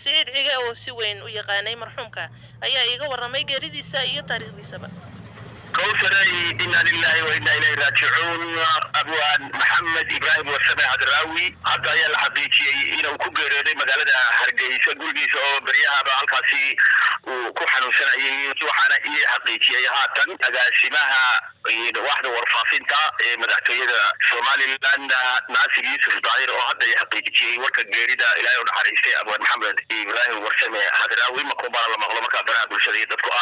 سعيد عيقة oo si weyn u yaqaanay marxuumka ayaa iga waramay geeridiisa iyo taariikhdiisaba. كوثري إنا لله وإنا إليه راجعون أبوان محمد إبراهيم وسمع عدراوي هذا يا الحقيقي إنه كبر هذه مقالة حرقيسة قلبيسة أو بريها بالكاسي وكحن سنة وحنا إيه حقيقي هاتن أقاسمها واحدة ورفافينتا مدحتوية سومالي لأن ناصر يوسف ظاهر وهذا حقيقي ورك جريدة إلى يوم حريسة أبوان محمد إبراهيم وسمع عدراوي مقوم على مغلومة كبرها بالشديد تذكر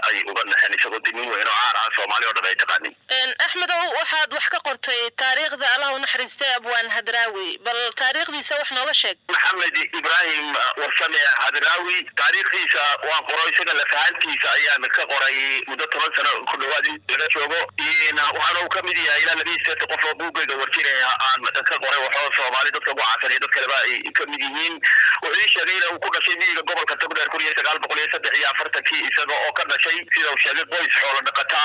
أي وقلنا حني سقط دينه هنا Soomaali oo dhabay taqaani Axmed waxaad wax ka qortay taariikhda Allah u naxariistay Abwaan Hadraawi bal taariikhdiisa wax nooga sheeg Maxamed Ibrahim warsame Hadraawi taariikhdiisa waa qoray sida la fahantiisa ayaan ka qoray muddo 10 sano ku dhawaad laga joogo waxaan ka mid yahay ilaa 2 qof oo buugayga warjiray aan ka qoray waxa Soomaali dadka ugu caansan iyo dadka ay ka mid yihiin wuxuu sheegay inuu ku dhashay miyiga gobolka Togdheer 1943 isaga oo ka dhashay sida uu sheegay qoys xoolo dhaqataa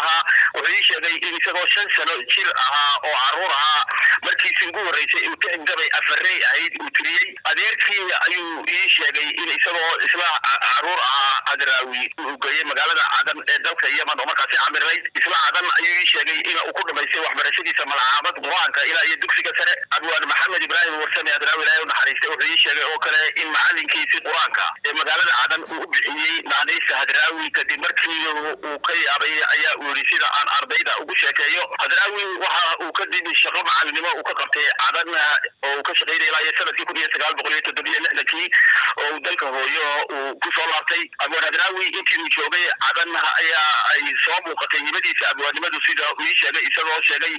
wuxuu sheegay in isagoo 5 sano jir ahaa oo caruur ahaa markii ugu horeysay uu ka gabay afarey ahayd uu tiriyay adeerkii ayuu sheegay in isagoo isla caruur ahaa Hadraawi uu geeyay magaalada Cadan ee dalka Yemen oo markaas caamiray isla Cadan ayuu sheegay in uu ku dhameystay waxbarashadiisa malcaamad Quraanka ilaa iyo dugsiga sare Abwaan Maxamed Ibraahim warsame Hadraawi ilaahay u naxariistay wuxuu sheegay oo kale in macalinkiisa Quraanka ee magaalada Cadan uu bixiyay naanaysa Hadraawi kadib markii uu ka yaabay ayaa sida aan ardayda ugu sheekeeyo Hadraawi waxa uu ka dib shaqo macalinimo uu ka qabtay Cadan oo ka shaqeeyay ilaa sanadkii 1976 oo dalka hooyo uu ku soo laabtay Abwaan Hadraawi intii uu joogay Cadan ayaa ay soo muuqatay nibadiisa abwaanimadu sida uu sheegay isagoo sheegay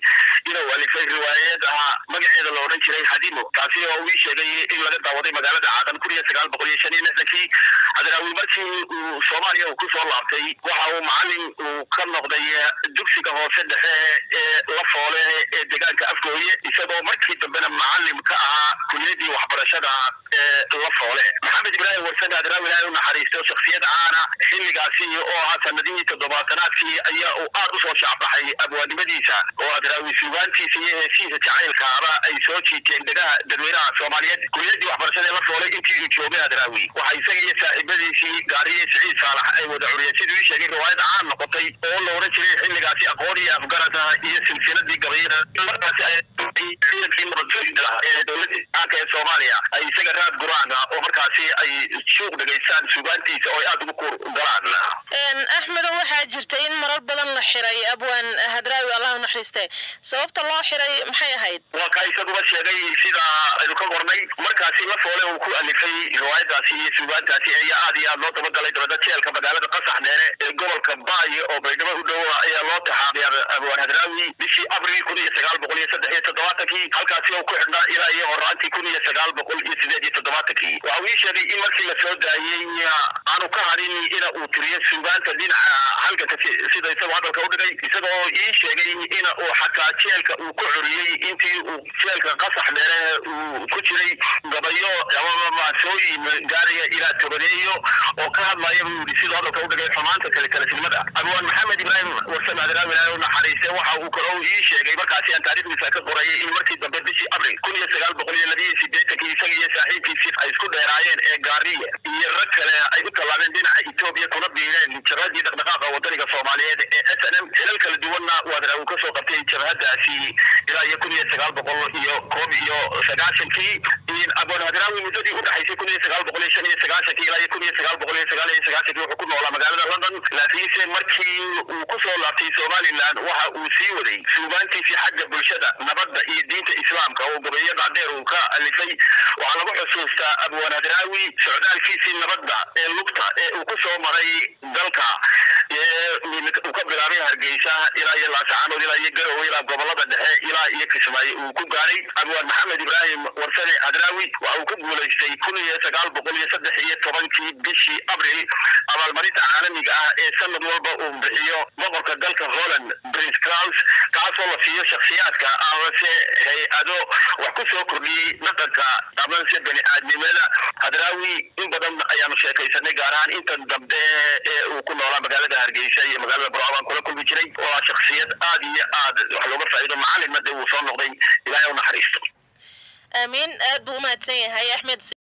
inuu alifay riwaayad magaceeda loo oran jiray Hadimo taasi oo uu sheegay in laga daawaday magaalada Cadan 1965 Hadraawi markii uu Soomaaliya ku soo laabtay waxa uu macalin uu ka noqday dugsiga hoose dhexe ee la foole ee deegaanka Afgooye isagoo markii dambena macalin ka ahaa kulliyadii waxbarashada ee la foole Maxamed Ibraahim warsame Hadraawi ilaahay u naxariisto shakhsiyad caana xilligaasi oo sanadihii 70-aadkii ayaa uu aad u soo shacbaxay abwaanimadiisa oo Hadraawi suugaantiisa iyo heesihiisa jacaylka ay soo jiiteen dadweynaha Soomaaliyeed kulliyadii waxbarashada la foole intii uu joogay Hadraawi waxa isaga iyo saaxiibadiisii gaariye Siciid Saalax ay wada curiyeen sidii uu sheegay riwaayad caan noqotay oo loo oran jiray xilligaasi aqoon iyo afgarad iyo silsiladii gabayada markaas ay ciidankii nabadgelyada ee dowladda Soomaaliya ay isaga raad guraana oo markaasi ay suuq dhageystaan suugaantiisa oo aad ugu galaan Axmed waxa jirtay in marar badan la xiray Abwaan Hadraawi Allah u naxariistay sababta loo xiray maxay ahayd waa ka isagu sheegay sida ay ka qornay markaasi la foole uu ku alifay riwaayadaasi iyo suugaantaasi ayaa aad iyo aad loo dabagalay dowladda jeelka magaalada Qasax Dheere ee gobolka Baayo oo Baydhabo u dhow ayaa loo taxaabiyay Abwaan Hadraawi bishii Abriil 1973 halkaasi oo ku xidhnaa ilaa iyo horaantii 1978 waxa uu sheegay in markii la soo daayay aanu ka harin in uu tiriyo suugaanta dhinaca halka sida isagoo hadalka u dhigay isagoo sheegay in uu xataa jeelka uu ku curiyay intii uu jeelka Qasax Dheere uu ku jiray gabayo ama maasooyin gaariga ilaa tobaneeyo oo ka hadlaya sida hadalka u dhigay xumaanta kala silmada Abwaan Maxamed Ibraahim warsame Hadraawi ilaahay u naxariistay waxa uu kaloo sheegay markaasi aan taariikhdiisa ka qorayay in markii dambe bishii Abriil 1982 isaga iyo saaxiibkiisii ay isku dheeraayeen ee gaariye iyo rag kale ay u talaabeen dhinaca Itoobiya kuna biireen jabhadii dhaqdhaqaaqa wadaniga Soomaaliyeed ee SNM xilal kala duwanna Hadraawi ka soo qabtay jabhadaasi ilaa iyo 1990 in Abwaan Hadraawi muddadii u dhaxaysay 1995 ilaa iyo 1999 wuxuu ku noolaa magaalada London laakiin markii uu ku soo laabtay Somaliland waxa uu sii waday suugaantiisa xagga bulshada nabadda iyo diinta Islaamka oo gabayada dheer uu ka alifay waxa lagu xusuustaa Abwaan Hadraawi socdaalkiisii nabadda ee lugta ee uu ku soo maray dalka uu ka bilaabay Hargeysa ilaa iyo Laascaanood ilaa iyo Garowe ilaa gobolada dhexe ilaa iyo Kismaayo uu ku gaaray Abwaan Maxamed Ibraahim warsame Hadraawi waxa uu ku guuleystay 1913 bishii Abriil abaalmarinta caalamiga ah ee sanad walba uu bixiyo boqorka dalka Holland Prince Claus kaasoo la siiyo shakhsiyaadka amase hay'ado wax ku soo kordhiyay dhaqanka amase bani'aadnimada Hadraawi in badan ayaanu sheekaysanay gaar ahaan inta dambe ee uu ku noolaa magaalada Hargeysa iyo magaalada Burco kula kulmi jiray oo shakhsiyad aad iyo aad wax looga faa'iido macallin uu soo noqday ilaahay u naxariisto amiin aad buu u mahadsan yahay Axmed